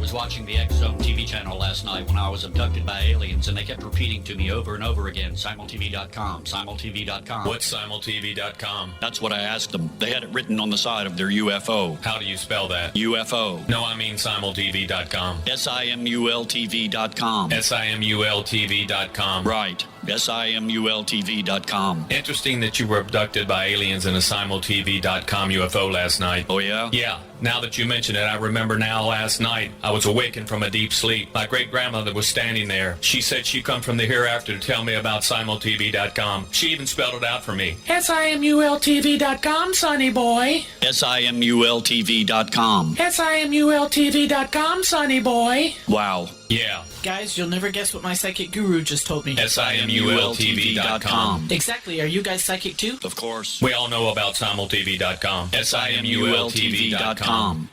S1: was watching the X Zone TV channel last night when I was abducted by aliens, and they kept repeating to me over and over again, simultv.com, simultv.com.
S2: What's simultv.com?
S1: That's what I asked them. They had it written on the side of their UFO.
S2: How do you spell that?
S1: UFO.
S2: No, I mean simultv.com.
S1: simultv.com.
S2: simultv.com.
S1: Right. simultv.com.
S2: Interesting that you were abducted by aliens in a simultv.com UFO last night.
S1: Oh, yeah?
S2: Yeah. Now that you mention it, I remember now last night I was awakened from a deep sleep. My great-grandmother was standing there. She said she come from the hereafter to tell me about simultv.com. She even spelled it out for me.
S3: simultv.com, sonny boy.
S1: simultv.com.
S3: simultv.com, sonny boy.
S1: Wow.
S2: Yeah.
S3: Guys, you'll never guess what my psychic guru just told me.
S2: simultv.com.
S3: Exactly. Are you guys psychic too?
S1: Of course.
S2: We all know about simultv.com. simultv.com.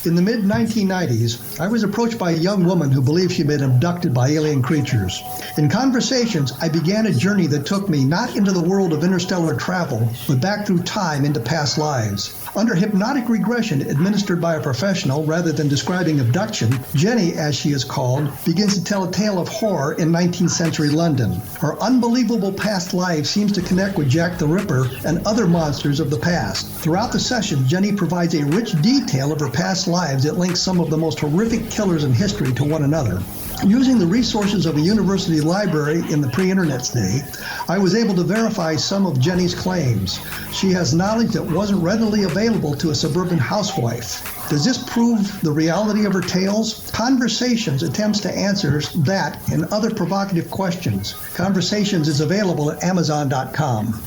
S4: In the mid-1990s, I was approached by a young woman who believed she'd been abducted by alien creatures. In conversations, I began a journey that took me not into the world of interstellar travel, but back through time into past lives. Under hypnotic regression administered by a professional rather than describing abduction, Jenny, as she is called, begins to tell a tale of horror in 19th century London. Her unbelievable past life seems to connect with Jack the Ripper and other monsters of the past. Throughout the session, Jenny provides a rich detail of her past lives that links some of the most horrific killers in history to one another. Using the resources of a university library in the pre-internet's day, I was able to verify some of Jenny's claims. She has knowledge that wasn't readily available to a suburban housewife. Does this prove the reality of her tales? Conversations attempts to answer that and other provocative questions. Conversations is available at Amazon.com.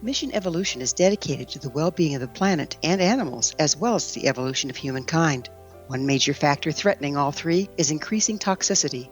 S9: Mission Evolution is dedicated to the well-being of the planet and animals, as well as the evolution of humankind. One major factor threatening all three is increasing toxicity.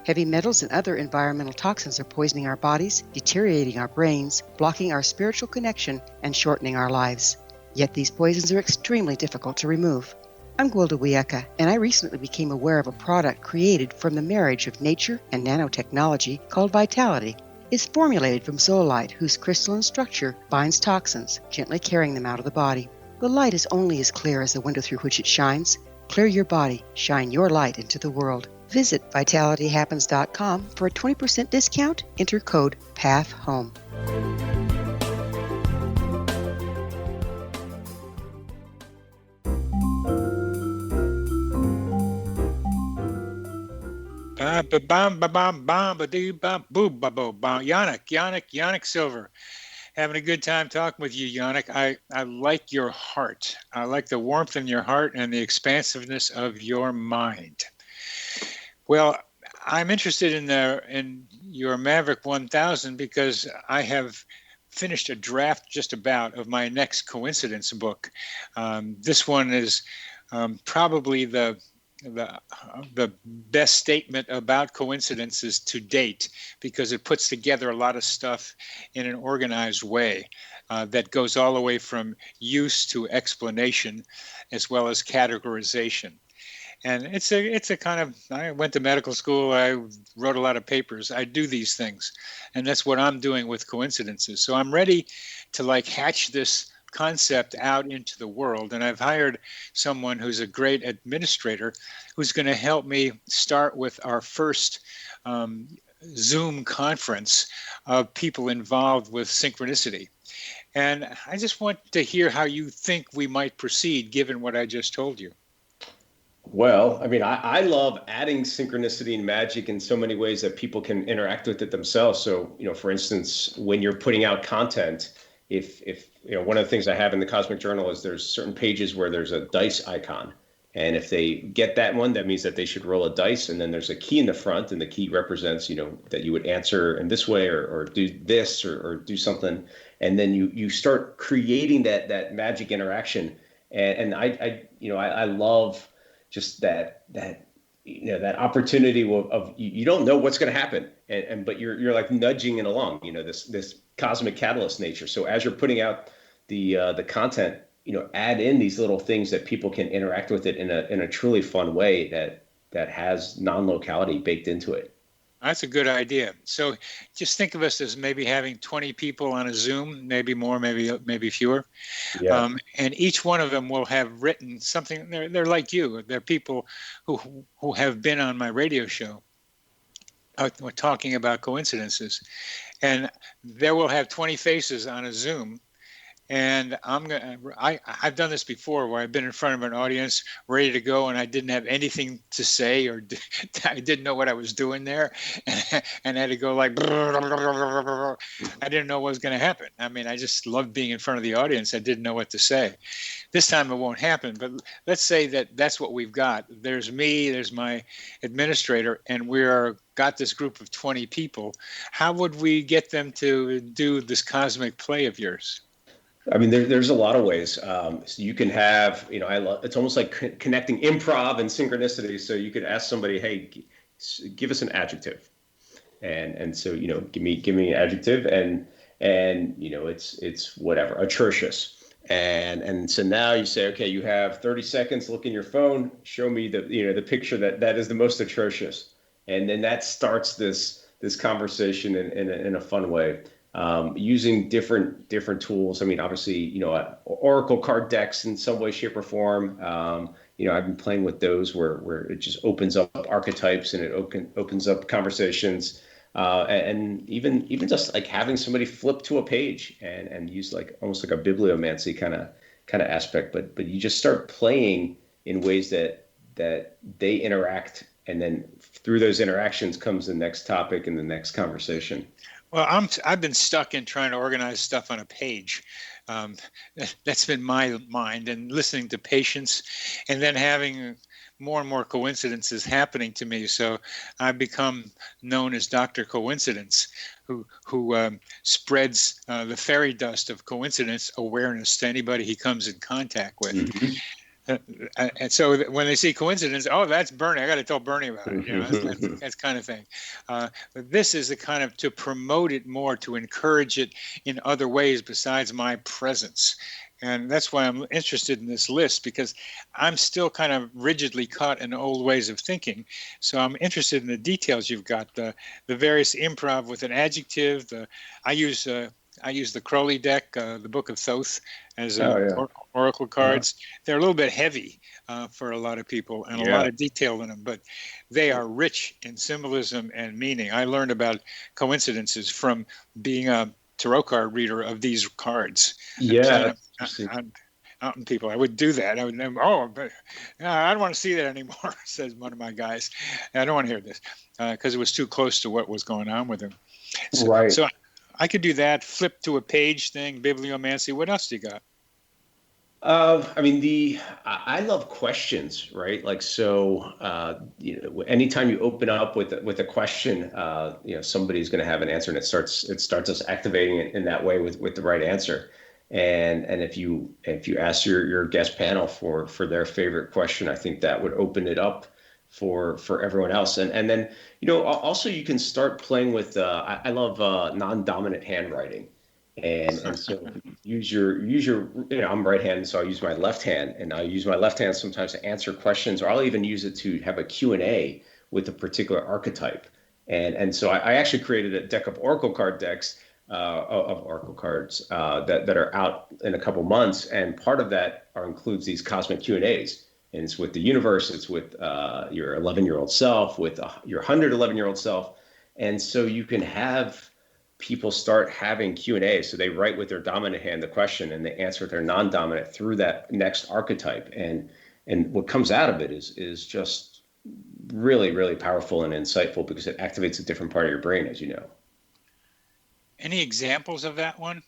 S9: Heavy metals and other environmental toxins are poisoning our bodies, deteriorating our brains, blocking our spiritual connection, and shortening our lives. Yet these poisons are extremely difficult to remove. I'm Gwilda Wiyaka, and I recently became aware of a product created from the marriage of nature and nanotechnology called Vitality. It's formulated from zoolite, whose crystalline structure binds toxins, gently carrying them out of the body. The light is only as clear as the window through which it shines. Clear your body, shine your light into the world. Visit vitalityhappens.com for a 20% discount. Enter code PATHHOME.
S7: Yanik Silver. Having a good time talking with you, Yanik. I like your heart. I like the warmth in your heart and the expansiveness of your mind. Well, I'm interested in your Maverick 1000 because I have finished a draft just about of my next coincidence book. This one is probably the best statement about coincidences to date, because it puts together a lot of stuff in an organized way that goes all the way from use to explanation, as well as categorization. And it's a kind of, I went to medical school, I wrote a lot of papers, I do these things, and that's what I'm doing with coincidences. So I'm ready to hatch this concept out into the world, and I've hired someone who's a great administrator who's going to help me start with our first Zoom conference of people involved with synchronicity. And I just want to hear how you think we might proceed given what I just told you.
S8: Well, I mean, I love adding synchronicity and magic in so many ways that people can interact with it themselves. So, for instance, when you're putting out content, if one of the things I have in the Cosmic Journal is there's certain pages where there's a dice icon. And if they get that one, that means that they should roll a dice. And then there's a key in the front, and the key represents, that you would answer in this way or do this or do something. And then you start creating that magic interaction. And I love just that opportunity of you don't know what's going to happen, but you're like nudging it along, this cosmic catalyst nature. So as you're putting out the content, add in these little things that people can interact with it in a truly fun way that has non-locality baked into it.
S7: That's a good idea. So just think of us as maybe having 20 people on a Zoom, maybe more, maybe fewer.
S8: Yeah.
S7: And each one of them will have written something. They're like you. They're people who have been on my radio show talking about coincidences. And they will have 20 faces on a Zoom. And I've done this before where I've been in front of an audience ready to go and I didn't have anything to say or I didn't know what I was doing there and I had to go like, I didn't know what was going to happen. I mean, I just loved being in front of the audience. I didn't know what to say. This time it won't happen, but let's say that's what we've got. There's me, there's my administrator, and got this group of 20 people. How would we get them to do this cosmic play of yours?
S8: I mean, there's a lot of ways. So you can have, it's almost like connecting improv and synchronicity. So you could ask somebody, hey, give us an adjective. And so, give me an adjective and it's whatever, atrocious. And so now you say, okay, you have 30 seconds, look in your phone, show me the picture that is the most atrocious. And then that starts this conversation in a fun way. Using different tools. I mean, obviously, Oracle card decks in some way, shape, or form. I've been playing with those where it just opens up archetypes and it opens up conversations. And even just like having somebody flip to a page and use like almost like a bibliomancy kind of aspect. But you just start playing in ways that they interact, and then through those interactions comes the next topic and the next conversation.
S7: Well, I've been stuck in trying to organize stuff on a page. That's been my mind, and listening to patients, and then having more and more coincidences happening to me. So I've become known as Dr. Coincidence, who spreads the fairy dust of coincidence awareness to anybody he comes in contact with. Mm-hmm. And so when they see coincidence, oh, that's Bernie. I got to tell Bernie about it. That's kind of thing. But this is the kind of to promote it more, to encourage it in other ways besides my presence. And that's why I'm interested in this list, because I'm still kind of rigidly caught in old ways of thinking. So I'm interested in the details you've got, the various improv with an adjective. I use the Crowley deck, the Book of Thoth, as oracle cards. Yeah. They're a little bit heavy for a lot of people and a lot of detail in them, but they are rich in symbolism and meaning. I learned about coincidences from being a tarot card reader of these cards.
S8: Yeah.
S7: Out in people, I would do that. I would, but I don't want to see that anymore, says one of my guys. I don't want to hear this because it was too close to what was going on with him.
S8: Right.
S7: So I could do that, flip to a page thing, bibliomancy. What else do you got?
S8: I love questions, right? Like, so, anytime you open up with a question, somebody's going to have an answer, and it starts us activating it in that way with the right answer. And if you ask your guest panel for their favorite question, I think that would open it up for everyone else. And then, also you can start playing with, I love non-dominant handwriting. And so use your, I'm right-handed, so I use my left hand, and I use my left hand sometimes to answer questions, or I'll even use it to have a Q&A with a particular archetype. And so I actually created a deck of Oracle card decks, of Oracle cards that are out in a couple months. And part of that includes these cosmic Q&As. And it's with the universe, it's with your 11-year-old self, with your 111-year-old self. And so you can have people start having Q&A. So they write with their dominant hand the question, and they answer with their non-dominant through that next archetype. And what comes out of it is just really, really powerful and insightful, because it activates a different part of your brain, as you know.
S7: Any examples of that one?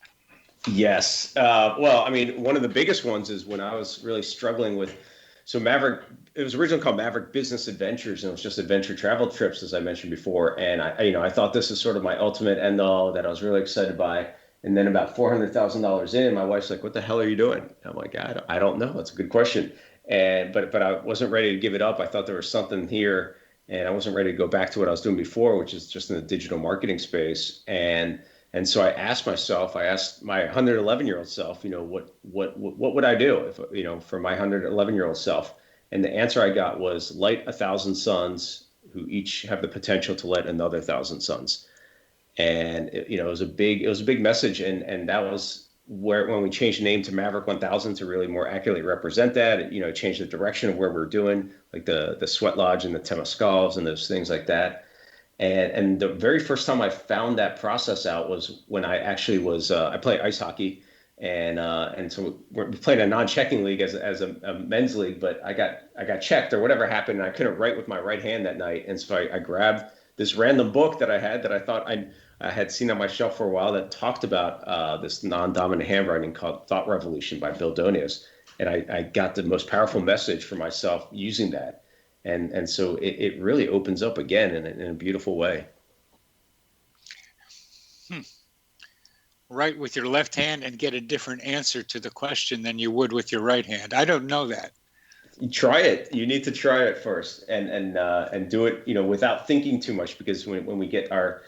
S8: Yes. One of the biggest ones is when I was really struggling with, so Maverick, it was originally called Maverick Business Adventures, and it was just adventure travel trips, as I mentioned before. And I thought this is sort of my ultimate end all that I was really excited by. And then about $400,000 in, my wife's like, "What the hell are you doing?" I'm like, I don't know. That's a good question. But I wasn't ready to give it up. I thought there was something here, and I wasn't ready to go back to what I was doing before, which is just in the digital marketing space. And And so I asked my 111-year-old self, what would I do if, for my 111-year-old self? And the answer I got was light 1,000 suns who each have the potential to light another 1,000 suns. And it was a big message. And that was when we changed the name to Maverick 1000 to really more accurately represent that. It changed the direction of where we're doing, like the Sweat Lodge and the Temescals and those things like that. And the very first time I found that process out was when I actually was I play ice hockey, and so we're playing a non-checking league as a men's league, but I got checked or whatever happened, and I couldn't write with my right hand that night, and so I grabbed this random book that I had that I thought I had seen on my shelf for a while that talked about this non-dominant handwriting called Thought Revolution by Bill Donius, and I got the most powerful message for myself using that. And so it really opens up again in a beautiful way.
S7: Write with your left hand and get a different answer to the question than you would with your right hand. I don't know that.
S8: You try it. You need to try it first and do it, without thinking too much, because when we get our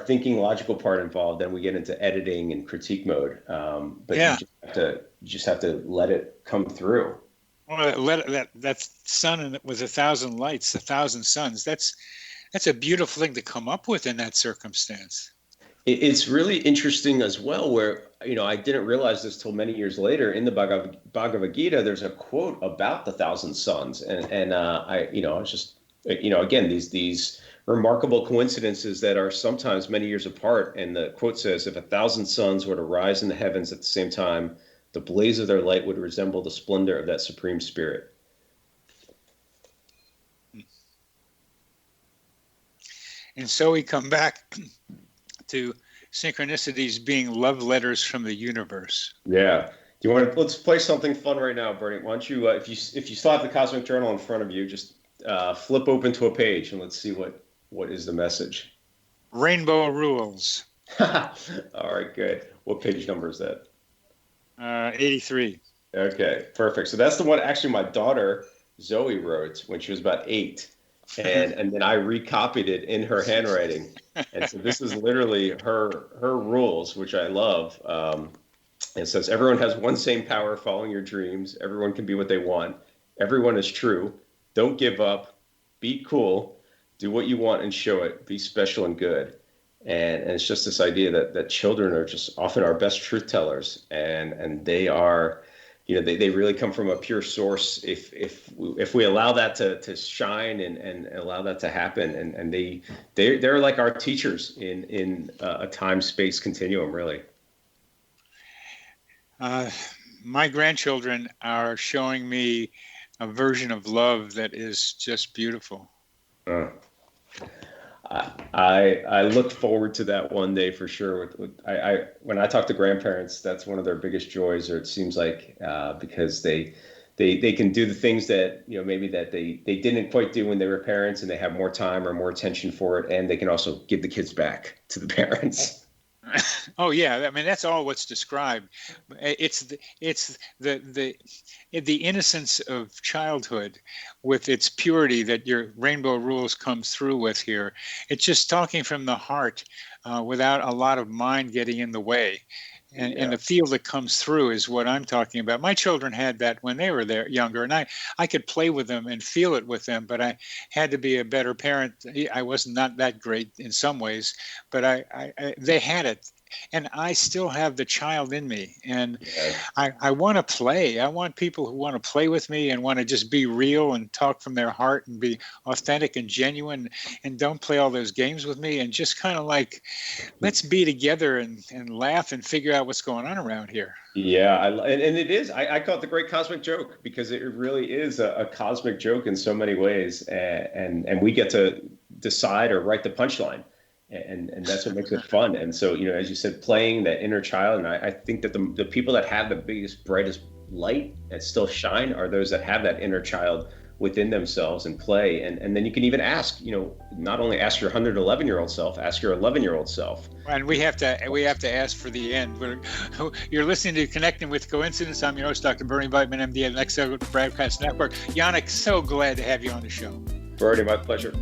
S8: thinking logical part involved, then we get into editing and critique mode. But yeah, you just have to let it come through.
S7: Well, that sun with 1,000 lights, 1,000 suns. That's a beautiful thing to come up with in that circumstance.
S8: It's really interesting as well, where I didn't realize this till many years later. In the Bhagavad Gita, there's a quote about the 1,000 suns, and I was just again these remarkable coincidences that are sometimes many years apart. And the quote says, "If 1,000 suns were to rise in the heavens at the same time, the blaze of their light would resemble the splendor of that supreme spirit."
S7: And so we come back to synchronicities being love letters from the universe.
S8: Yeah. Let's play something fun right now, Bernie. Why don't you, if you still have the Cosmic Journal in front of you, just flip open to a page and let's see what is the message.
S7: Rainbow rules.
S8: All right, good. What page number is that?
S7: 83.
S8: Okay, perfect. So that's the one actually my daughter Zoe wrote when she was about 8, and then I recopied it in her handwriting. And so this is literally her rules, which I love. It says, "Everyone has one same power, following your dreams. Everyone can be what they want. Everyone is true. Don't give up. Be cool. Do what you want and show it. Be special and good." And it's just this idea that children are just often our best truth tellers, and they are, they really come from a pure source if we allow that to shine and allow that to happen, and they're like our teachers in a time-space continuum, really.
S7: My grandchildren are showing me a version of love that is just beautiful.
S8: I look forward to that one day for sure. When I talk to grandparents, that's one of their biggest joys, or it seems like, because they can do the things that maybe that they didn't quite do when they were parents, and they have more time or more attention for it, and they can also give the kids back to the parents.
S7: Oh yeah, I mean that's all what's described. It's the innocence of childhood with its purity that your rainbow rules comes through with here. It's just talking from the heart without a lot of mind getting in the way. And the feel that comes through is what I'm talking about. My children had that when they were younger, and I could play with them and feel it with them, but I had to be a better parent. I was not that great in some ways, but they had it. And I still have the child in me, and I want to play. I want people who want to play with me and want to just be real and talk from their heart and be authentic and genuine, and don't play all those games with me, and just kind of like, let's be together and laugh and figure out what's going on around here.
S8: Yeah, and it is. I call it the great cosmic joke, because it really is a cosmic joke in so many ways, and we get to decide or write the punchline. And that's what makes it fun. And so, as you said, playing that inner child. And I think that the people that have the biggest, brightest light that still shine are those that have that inner child within themselves and play. And then you can even ask, not only ask your 111-year-old self, ask your 11-year-old self.
S7: And we have to ask for the end. You're listening to Connecting with Coincidence. I'm your host, Dr. Bernie Beitman, MD at Next Broadcast Network. Yanik, so glad to have you on the show.
S8: Bernie, my pleasure.